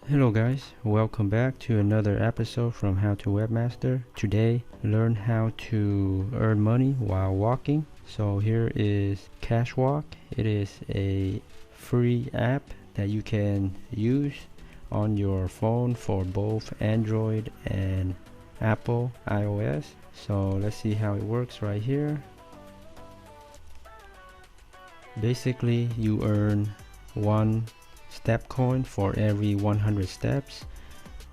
Hello guys, welcome back to another episode from How to Webmaster. Today, learn how to earn money while walking. So here is Cashwalk. It is a free app that you can use on your phone for both Android and Apple iOS. So let's see how it works right here. Basically, you earn one step coin for every 100 steps,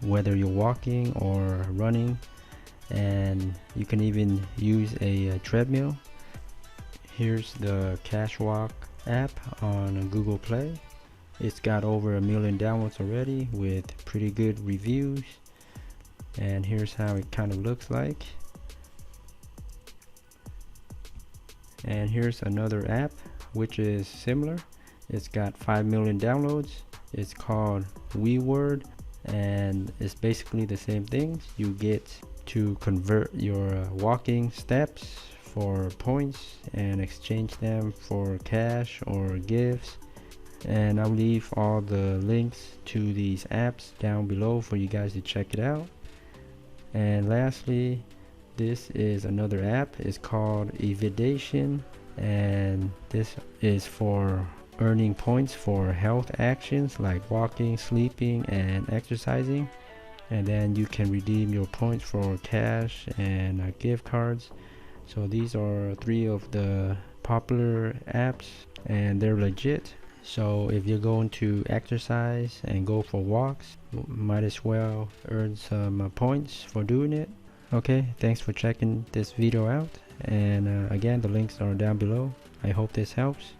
whether you're walking or running, and you can even use a treadmill. Here's the Cashwalk app on Google Play. It's got over 1 million downloads already with pretty good reviews, and here's how it kind of looks like. And here's another app which is similar. It's got 5 million downloads. It's called WeWord, and it's basically the same thing. You get to convert your walking steps for points and exchange them for cash or gifts. And I'll leave all the links to these apps down below for you guys to check it out. And lastly, this is another app. It's called Evidation, and this is for earning points for health actions like walking, sleeping, and exercising. And then you can redeem your points for cash and gift cards. So these are three of the popular apps, and they're legit. So if you're going to exercise and go for walks, might as well earn some points for doing it. Okay, thanks for checking this video out, and again, the links are down below. I hope this helps.